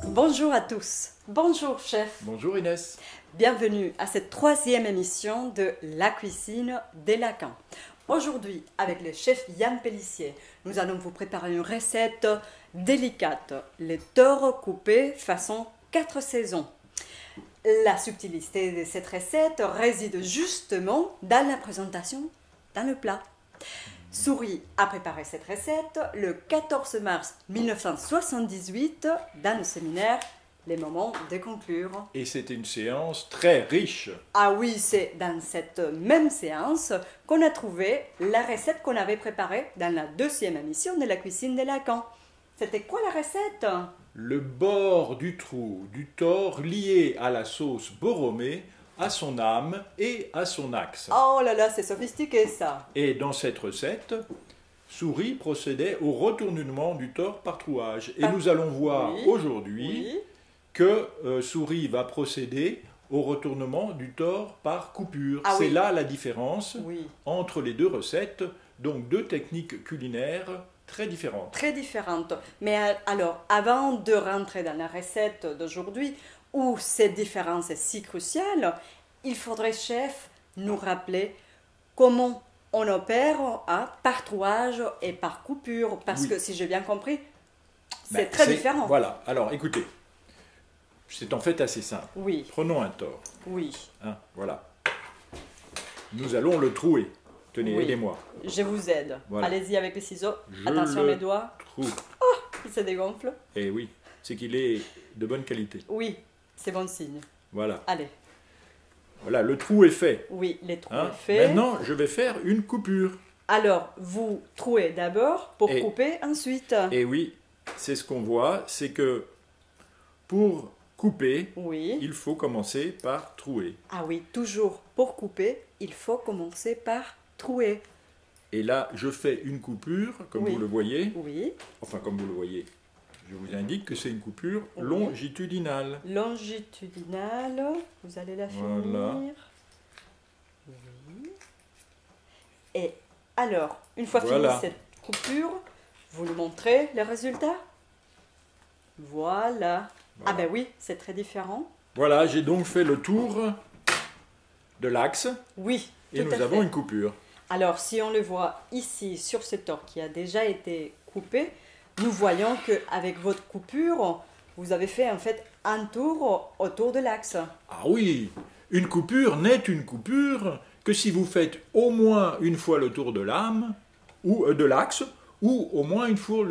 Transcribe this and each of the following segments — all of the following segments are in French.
Bonjour à tous. Bonjour chef. Bonjour Inès. Bienvenue à cette troisième émission de La cuisine des Lacans. Aujourd'hui, avec le chef Yann Pellissier, nous allons vous préparer une recette délicate, les tors coupés façon 4 saisons. La subtilité de cette recette réside justement dans la présentation, dans le plat. Souris a préparé cette recette le 14 mars 1978 dans le séminaire Les Moments de conclure. Et c'était une séance très riche. Ah oui, c'est dans cette même séance qu'on a trouvé la recette qu'on avait préparée dans la deuxième émission de La cuisine des Lacans. C'était quoi la recette? Le bord du trou du tord lié à la sauce Borromée, à son âme et à son axe. Oh là là, c'est sophistiqué ça. Et dans cette recette, Souris procédait au retournement du tord par trouage. Et nous allons voir aujourd'hui que Souris va procéder au retournement du tord par coupure. Ah, c'est là la différence Oui. entre les deux recettes, donc deux techniques culinaires très différentes. Très différente. Mais alors, avant de rentrer dans la recette d'aujourd'hui, où cette différence est si cruciale, il faudrait, chef, nous rappeler comment on opère par trouage et par coupure. Parce que, si j'ai bien compris, c'est très différent. Voilà. Alors, écoutez, c'est en fait assez simple. Oui. Prenons un tord. Oui. Hein, voilà. Nous allons le trouer. Tenez, Oui. aidez-moi. Je vous aide. Voilà. Allez-y avec les ciseaux. Je Attention le mes doigts. Trouve. Il se dégonfle. Eh oui, c'est qu'il est de bonne qualité. Oui, c'est bon signe. Voilà. Allez. Voilà, le trou est fait. Oui, les trous Hein. est fait. Maintenant, je vais faire une coupure. Alors, vous trouez d'abord pour Et- couper ensuite. Et oui, c'est ce qu'on voit, c'est que pour couper, Oui. il faut commencer par trouer. Ah oui, toujours pour couper, il faut commencer par trouer. Et là, je fais une coupure, comme Oui. vous le voyez. Oui. Enfin, comme vous le voyez. Je vous indique que c'est une coupure Oui. longitudinale. Longitudinale, vous allez la Voilà. finir. Oui. Et alors, une fois Voilà. finie cette coupure, vous nous montrez les résultats? Voilà. Ah ben oui, c'est très différent. Voilà, j'ai donc fait le tour de l'axe Oui, et tout nous à avons fait. une coupure. Alors, si on le voit ici sur ce tord qui a déjà été coupé, nous voyons qu'avec votre coupure, vous avez fait en fait un tour autour de l'axe. Ah oui, une coupure n'est une coupure que si vous faites au moins une fois le tour de l'âme, ou de l'axe, ou au moins une fois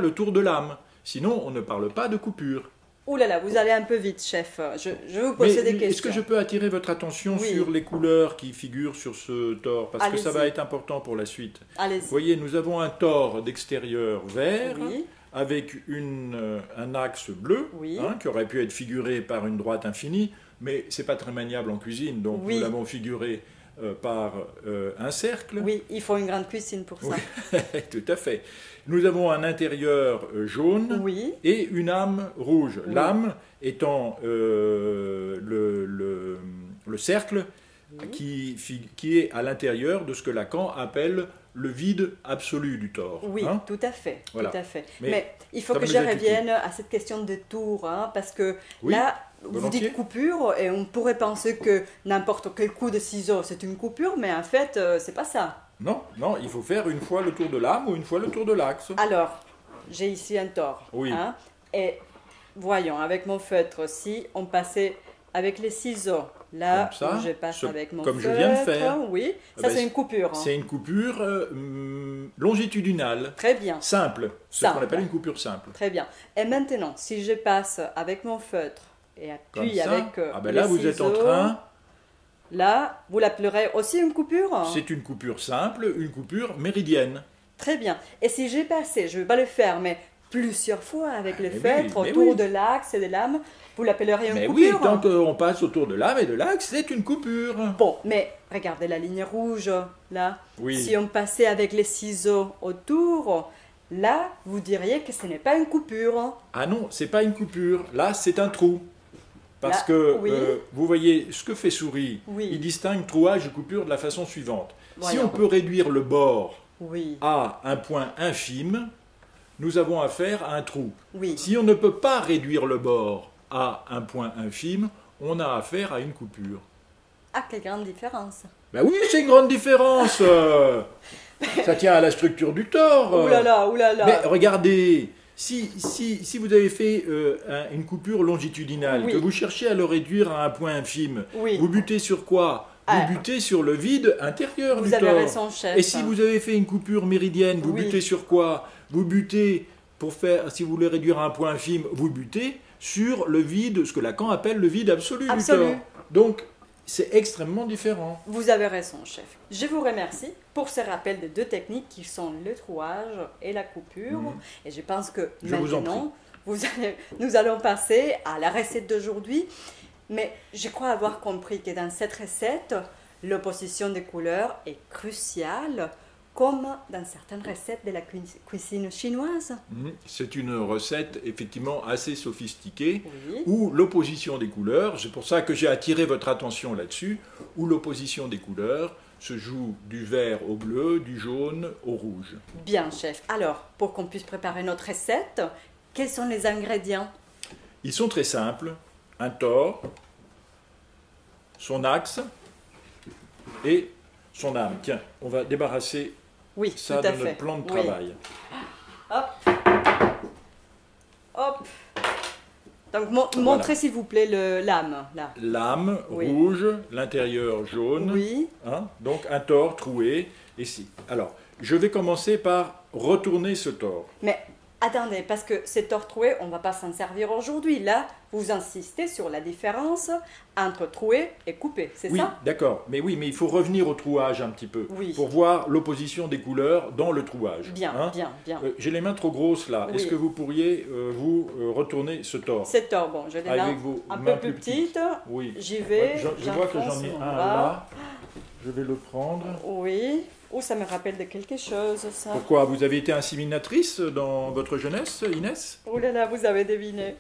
le tour de l'âme. Sinon, on ne parle pas de coupure. Ouh là là, vous allez un peu vite, chef. Je vais vous poser des questions. Est-ce que je peux attirer votre attention Oui. sur les couleurs qui figurent sur ce tord? Parce que ça Allez-y. va être important pour la suite. Vous Allez-y. voyez, nous avons un tord d'extérieur vert, Oui. avec un axe bleu, Oui. qui aurait pu être figuré par une droite infinie, mais c'est pas très maniable en cuisine, donc Oui. nous l'avons figuré par un cercle. Oui, il faut une grande cuisine pour ça. Oui, tout à fait. Nous avons un intérieur jaune Oui. et une âme rouge. Oui. L'âme étant le cercle qui est à l'intérieur de ce que Lacan appelle le vide absolu du tord. Oui, hein. tout à fait. Voilà. Tout à fait. Mais Mais il faut ça que va je nous inquiéter. revienne à cette question de tour, parce que Oui, là, vous volontiers. dites coupure et on pourrait penser que n'importe quel coup de ciseau c'est une coupure, mais en fait, c'est pas ça. Non, non, il faut faire une fois le tour de l'âme ou une fois le tour de l'axe. Alors, j'ai ici un tord. Oui. Et voyons, avec mon feutre, si on passait avec les ciseaux, là Comme ça, où je passe avec mon comme je feutre, viens de faire. oui, Eh ça ben, c'est une coupure. C'est une coupure longitudinale, Très bien, simple, ce Simple. qu'on appelle une coupure simple. très bien. Et maintenant, si je passe avec mon feutre et Comme puis ça. avec Ah ben les là, vous êtes en ciseaux, train, là, vous l'appellerez aussi une coupure? c'est une coupure simple, une coupure méridienne. Très bien. Et si j'ai passé, je ne vais pas le faire, mais plusieurs fois avec le Mais oui, feutre mais autour oui. de l'axe et de l'âme, vous l'appellerez une Mais oui, coupure? tant qu'on passe autour de l'âme et de l'axe, c'est une coupure. Bon, mais regardez la ligne rouge, là. Oui. Si on passait avec les ciseaux autour, là, vous diriez que ce n'est pas une coupure. Ah non, c'est pas une coupure, là c'est un trou. Parce Là, que oui. vous voyez, ce que fait Souris, Oui. il distingue trouage et coupure de la façon suivante. Si Voyons. on peut réduire le bord Oui, à un point infime, nous avons affaire à un trou. oui. Si on ne peut pas réduire le bord à un point infime, on a affaire à une coupure. Ah, quelle grande différence. Ben oui, c'est une grande différence. Ça tient à la structure du tort. Ouh là là, ouh là là. Mais regardez, si vous avez fait une coupure longitudinale, Oui. que vous cherchez à le réduire à un point infime, Oui. vous butez sur quoi? Ah. Vous butez sur le vide intérieur Vous du avez tort. raison, chef. Et si vous avez fait une coupure méridienne, vous Oui. butez sur quoi? Vous butez, pour faire, si vous voulez réduire à un point infime, vous butez sur le vide, ce que Lacan appelle le vide absolu, Absolu. du tort. Donc, c'est extrêmement différent. Vous avez raison, chef. Je vous remercie pour ce rappel de deux techniques qui sont le trouage et la coupure. Et je pense que Je vous en maintenant, nous allons passer à la recette d'aujourd'hui. Mais je crois avoir compris que dans cette recette, l'opposition des couleurs est cruciale, comme dans certaines recettes de la cuisine chinoise. C'est une recette effectivement assez sophistiquée, Oui. où l'opposition des couleurs, c'est pour ça que j'ai attiré votre attention là-dessus, où l'opposition des couleurs se joue du vert au bleu, du jaune au rouge. Bien, chef. Alors, pour qu'on puisse préparer notre recette, quels sont les ingrédients? Ils sont très simples, un tore, son axe et son âme. Tiens, on va débarrasser Oui, ça tout à de fait. notre plan de Oui. travail. Hop. Hop. Donc, montrez s'il vous plaît l'âme, là. L'âme Oui. rouge, l'intérieur jaune. Oui. Hein, donc un tore troué. Ici. Alors, je vais commencer par retourner ce tore. Mais attendez, parce que ces torts troués, on ne va pas s'en servir aujourd'hui. Là, vous insistez sur la différence entre troué et coupé, c'est Oui, ça? d'accord. Mais oui, mais il faut revenir au trouage un petit peu. Oui. Pour voir l'opposition des couleurs dans le trouage. Bien, Hein. bien, bien. J'ai les mains trop grosses là. Oui. Est-ce que vous pourriez retourner ce tore? Ces torts, bon, je les Avec mains vos un mains peu plus plus petites. petites. Oui. J'y vais. Je vois que j'en j'enfonce ai mon un bras. là. Je vais le prendre. Oui. Oh, ça me rappelle de quelque chose, ça. Pourquoi? Vous avez été inséminatrice dans votre jeunesse, Inès? Oh là là, vous avez deviné.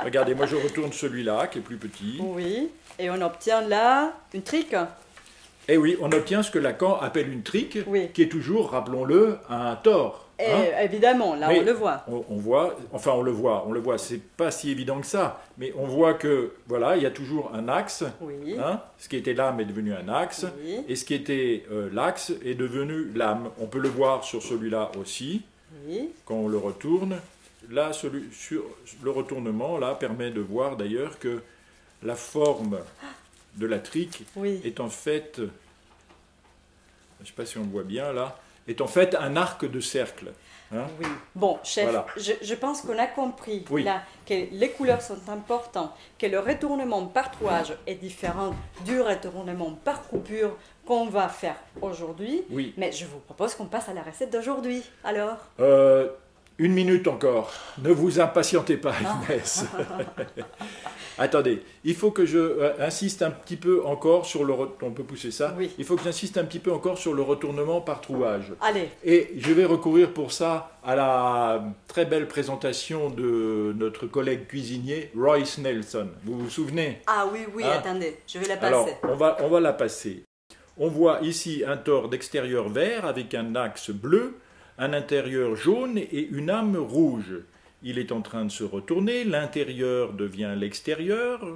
Regardez, moi je retourne celui-là qui est plus petit. Oui. Et on obtient là une trique. Et oui, on obtient ce que Lacan appelle une trique, Oui. qui est toujours, rappelons-le, un tort. Et hein. évidemment, là, Mais on le voit. On voit, enfin on le voit, c'est pas si évident que ça, mais on voit que, voilà, il y a toujours un axe, Oui. hein, ce qui était l'âme est devenu un axe, Oui. et ce qui était l'axe est devenu l'âme. On peut le voir sur celui-là aussi, Oui. quand on le retourne. Là, sur le retournement, là, permet de voir d'ailleurs que la forme de la trique Oui. est en fait, je ne sais pas si on le voit bien là, est en fait un arc de cercle. Hein. Oui. Bon, chef, Voilà. je pense qu'on a compris Oui. là que les couleurs sont importantes, que le retournement par trouage est différent du retournement par coupure qu'on va faire aujourd'hui. Oui. Mais je vous propose qu'on passe à la recette d'aujourd'hui. Alors, Une minute encore. Ne vous impatientez pas, Inès. Attendez, il faut que je insiste un petit peu encore sur le... On peut pousser ça? Oui. Il faut que j'insiste un petit peu encore sur le retournement par trouage. allez. Et je vais recourir pour ça à la très belle présentation de notre collègue cuisinier, Royce Nelson. Vous vous souvenez? Ah oui, oui, Hein? attendez, je vais la passer. Alors, on va la passer. On voit ici un tore d'extérieur vert avec un axe bleu, un intérieur jaune et une âme rouge. Il est en train de se retourner, l'intérieur devient l'extérieur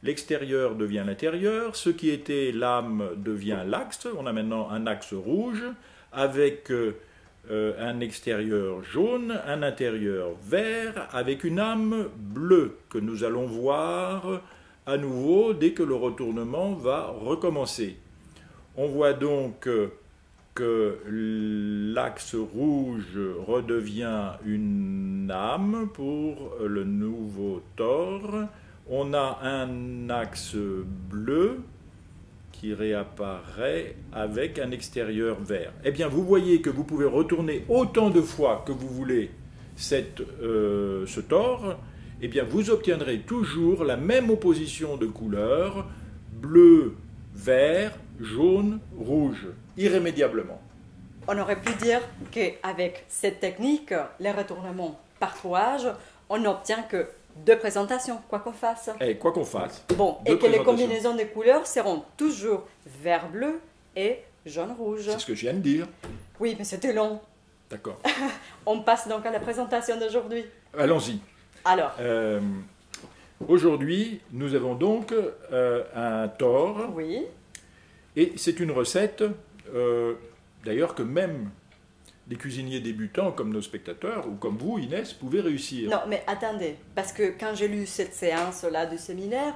devient l'intérieur, ce qui était l'âme devient l'axe, on a maintenant un axe rouge avec un extérieur jaune, un intérieur vert avec une âme bleue que nous allons voir à nouveau dès que le retournement va recommencer. On voit donc que l'axe rouge redevient une âme pour le nouveau tore. On a un axe bleu qui réapparaît avec un extérieur vert. Eh bien, vous voyez que vous pouvez retourner autant de fois que vous voulez ce tore. Eh bien, vous obtiendrez toujours la même opposition de couleurs, bleu, vert, jaune, rouge, irrémédiablement. On aurait pu dire qu'avec cette technique, les retournements par trouage, on n'obtient que deux présentations, quoi qu'on fasse. Et quoi qu'on fasse. Bon, deux et que les présentations. combinaisons de couleurs seront toujours vert-bleu et jaune-rouge. C'est ce que je viens de dire. Oui, mais c'était long. D'accord. On passe donc à la présentation d'aujourd'hui. Allons-y. Alors, Aujourd'hui, nous avons donc un tore. oui, Et c'est une recette, d'ailleurs, que même des cuisiniers débutants comme nos spectateurs, ou comme vous, Inès, pouvaient réussir. non, mais attendez, parce que quand j'ai lu cette séance-là du séminaire,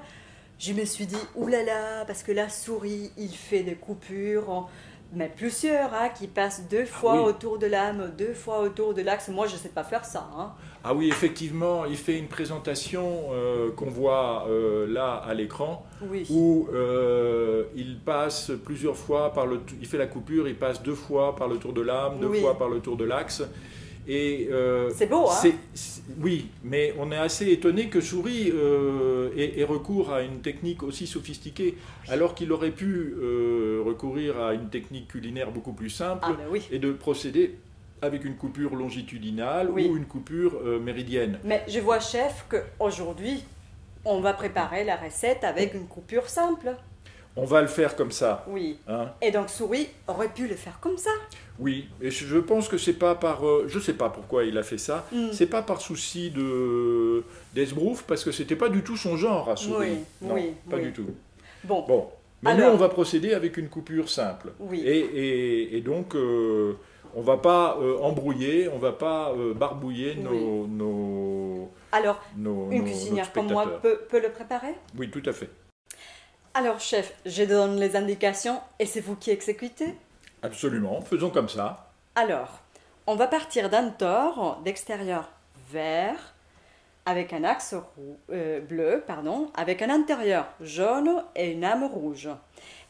je me suis dit, oulala, parce que la souris, il fait des coupures, mais plusieurs, hein, qui passent deux fois oui. autour de l'âme, deux fois autour de l'axe. Moi, je ne sais pas faire ça. Hein. Ah oui, effectivement, il fait une présentation qu'on voit là à l'écran, Oui. où il passe plusieurs fois il fait la coupure, il passe deux fois par le tour de l'âme, deux Oui. fois par le tour de l'axe. Et C'est beau, hein? Oui, mais on est assez étonné que Souris ait recours à une technique aussi sophistiquée, alors qu'il aurait pu recourir à une technique culinaire beaucoup plus simple Ah ben oui. et de procéder avec une coupure longitudinale Oui. ou une coupure méridienne. Mais je vois, chef, qu'aujourd'hui, on va préparer la recette avec une coupure simple. On va le faire comme ça. Oui. Hein. Et donc, souris aurait pu le faire comme ça. Oui, et je pense que c'est pas par... je sais pas pourquoi il a fait ça. C'est pas par souci d'esbrouf, parce que c'était pas du tout son genre à Souris. Oui, Non, oui, pas oui. du tout. Bon, Bon, mais Alors- nous on va procéder avec une coupure simple. Oui. Et donc on va pas embrouiller, on va pas barbouiller Oui. nos alors, nos une nos cuisinière comme moi spectateurs. peut le préparer? Oui, tout à fait. Alors, chef, je donne les indications et c'est vous qui exécutez? Absolument, faisons comme ça. Alors, on va partir d'un tore d'extérieur vert avec un axe bleu, avec un intérieur jaune et une âme rouge.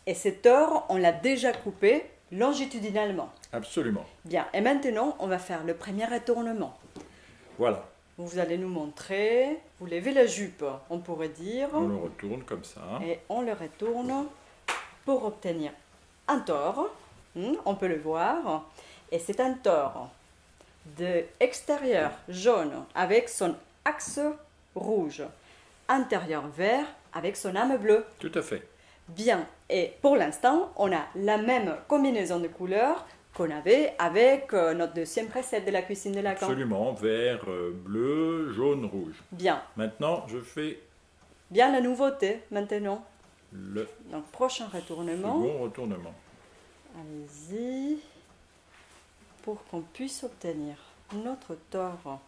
Et ce tore, on l'a déjà coupé longitudinalement. Absolument. Bien, et maintenant, on va faire le premier retournement. Voilà, Vous allez nous montrer, vous levez la jupe, on pourrait dire, on le retourne comme ça. et on le retourne pour obtenir un tore. On peut le voir. Et c'est un tore de extérieur jaune avec son axe rouge, intérieur vert avec son âme bleue. Tout à fait. Bien, et pour l'instant, on a la même combinaison de couleurs qu'on avait avec notre deuxième recette de la cuisine de Lacan. Absolument, vert, bleu, jaune, rouge. Bien, Maintenant, je fais bien la nouveauté maintenant. le Donc, prochain retournement. second retournement. Allez-y, pour qu'on puisse obtenir notre tore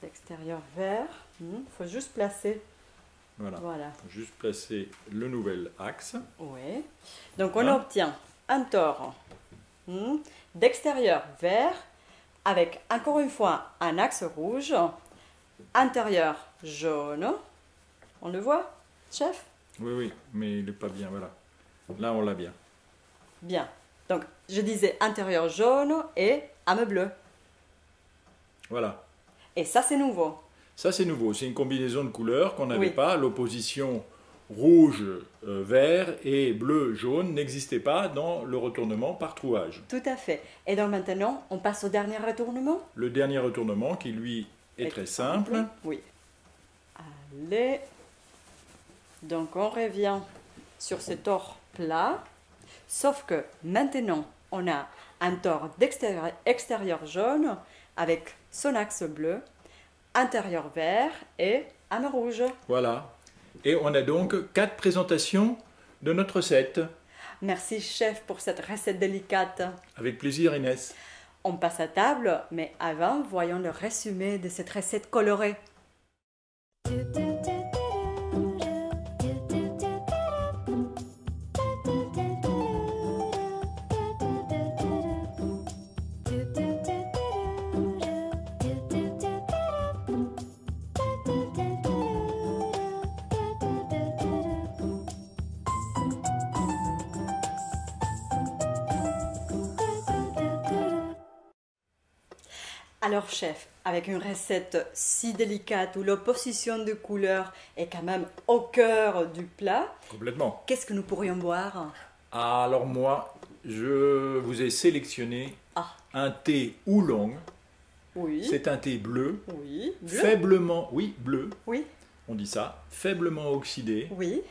d'extérieur vert. Il faut juste placer. Voilà. Voilà. Juste placer le nouvel axe. Oui. Donc on Hein? obtient un tore d'extérieur vert avec encore une fois un axe rouge, intérieur jaune. On le voit, chef? Oui, oui, mais il n'est pas bien, voilà. Là, on l'a bien. Bien. Donc je disais intérieur jaune et âme bleue. Voilà. Et ça c'est nouveau. Ça, c'est nouveau. C'est une combinaison de couleurs qu'on n'avait Oui. pas. L'opposition rouge, vert et bleu, jaune n'existait pas dans le retournement par trouage. Tout à fait. Et donc maintenant, on passe au dernier retournement. Le dernier retournement, qui lui est très simple. Oui. Allez. Donc on revient sur ce tore plat. Sauf que maintenant, on a un tore extérieur jaune avec son axe bleu, intérieur vert et âme rouge. Voilà. Et on a donc 4 présentations de notre recette. Merci chef pour cette recette délicate. Avec plaisir, Inès. On passe à table, mais avant, voyons le résumé de cette recette colorée. Alors chef, avec une recette si délicate où l'opposition de couleurs est quand même au cœur du plat, Complètement. qu'est-ce que nous pourrions boire? Alors moi, je vous ai sélectionné Ah, un thé oolong Oui. C'est un thé bleu, Oui. Bleu. faiblement, oui, bleu, Oui. on dit ça, faiblement oxydé, Oui.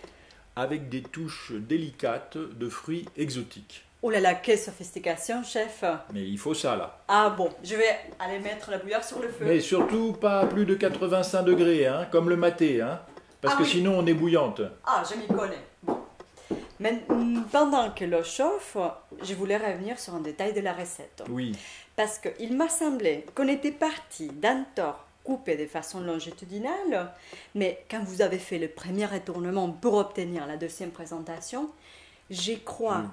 avec des touches délicates de fruits exotiques. Oh là là, quelle sophistication, chef. Mais il faut ça là. Ah bon, je vais aller mettre la bouilloire sur le feu. Mais surtout pas à plus de 85 degrés, hein, comme le maté, hein, parce Ah que oui. sinon on est bouillante. Ah, je m'y connais. Bon. Mais pendant que l'eau chauffe, je voulais revenir sur un détail de la recette. Oui, Parce qu'il m'a semblé qu'on était parti d'un tort coupé de façon longitudinale, mais quand vous avez fait le premier retournement pour obtenir la deuxième présentation, j'y crois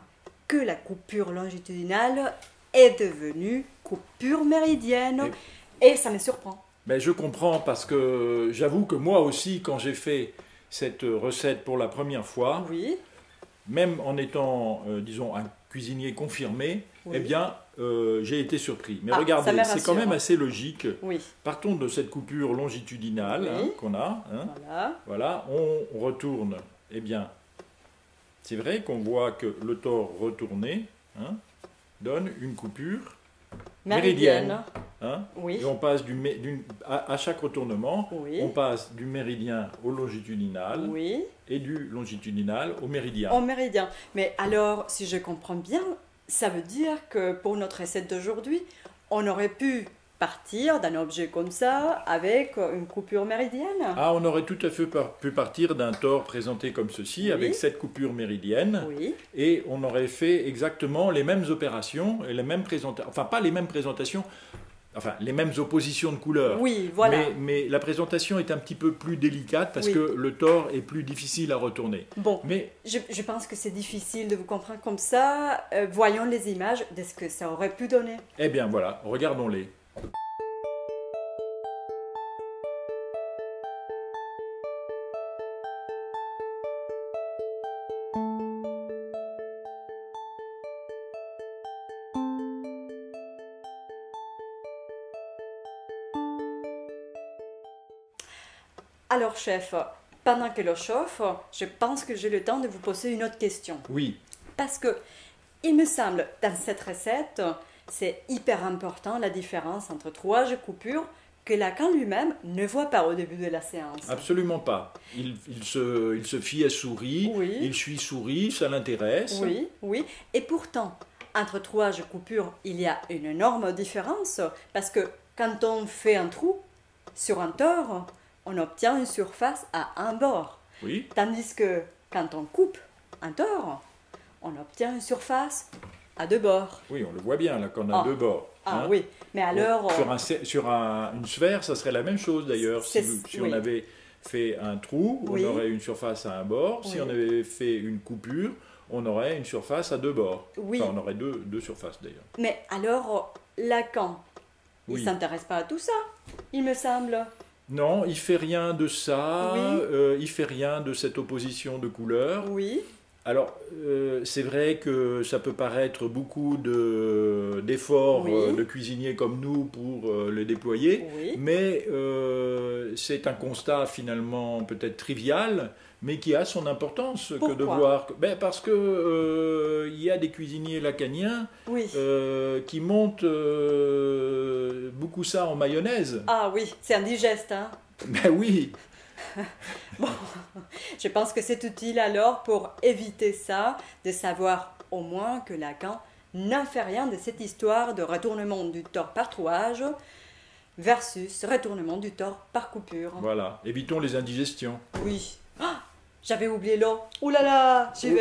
que la coupure longitudinale est devenue coupure méridienne, et ça me surprend. mais je comprends parce que j'avoue que moi aussi, quand j'ai fait cette recette pour la première fois, Oui, même en étant, disons, un cuisinier confirmé, Oui. eh bien, j'ai été surpris. Mais Ah, ça regardez, me c'est quand rassure. même assez logique. oui, Partons de cette coupure longitudinale Oui. hein, qu'on a. Hein. voilà. Voilà, on retourne. Eh bien, c'est vrai qu'on voit que le tort retourné hein, donne une coupure méridienne. Hein, Oui, et on passe à chaque retournement, Oui. on passe du méridien au longitudinal oui. et du longitudinal au méridien. En méridien. Mais alors, si je comprends bien, ça veut dire que pour notre recette d'aujourd'hui, on aurait pu partir d'un objet comme ça avec une coupure méridienne. Ah, on aurait tout à fait pu partir d'un tort présenté comme ceci, Oui. avec cette coupure méridienne, Oui, et on aurait fait exactement les mêmes opérations, et les mêmes présentations, enfin pas les mêmes présentations, enfin les mêmes oppositions de couleurs. oui, voilà. Mais la présentation est un petit peu plus délicate parce Oui. que le tort est plus difficile à retourner. Bon, Mais je pense que c'est difficile de vous comprendre comme ça. Voyons les images de ce que ça aurait pu donner. eh bien voilà, regardons-les. Alors, chef, pendant que l'eau chauffe, je pense que j'ai le temps de vous poser une autre question. Oui, Parce que, il me semble, dans cette recette, c'est hyper important la différence entre trouage et coupure que Lacan lui-même ne voit pas au début de la séance. absolument pas. Il se fie à Souris, Oui. il suit Souris, ça l'intéresse. Oui, oui. Et pourtant, entre trouage et coupure, il y a une énorme différence parce que quand on fait un trou sur un tore, on obtient une surface à un bord. Oui, Tandis que quand on coupe un tore, on obtient une surface à deux bords. oui, on le voit bien là qu'on a Ah. deux bords. Ah hein. oui, mais alors... Bon, sur une sphère, ça serait la même chose d'ailleurs. Si, C'est- on oui. avait fait un trou, Oui. on aurait une surface à un bord. Si Oui. on avait fait une coupure, on aurait une surface à deux bords. Oui. Enfin, on aurait deux surfaces d'ailleurs. Mais alors, Lacan, il Oui. ne s'intéresse pas à tout ça, il me semble. Non, il fait rien de ça. Oui. Il fait rien de cette opposition de couleurs. Oui, Alors, c'est vrai que ça peut paraître beaucoup d'efforts Oui. de cuisiniers comme nous pour le déployer, oui, mais c'est un constat finalement peut-être trivial, mais qui a son importance que de Pourquoi voir. Ben, parce que il y a des cuisiniers lacaniens oui. qui montent beaucoup ça en mayonnaise. Ah oui, c'est indigeste, hein. Ben oui, Je pense que c'est utile alors pour éviter ça, de savoir au moins que Lacan n'en fait rien de cette histoire de retournement du tort par trouage versus retournement du tort par coupure. voilà, évitons les indigestions. Oui. Ah, j'avais oublié l'eau. Oh là là, j'y vais.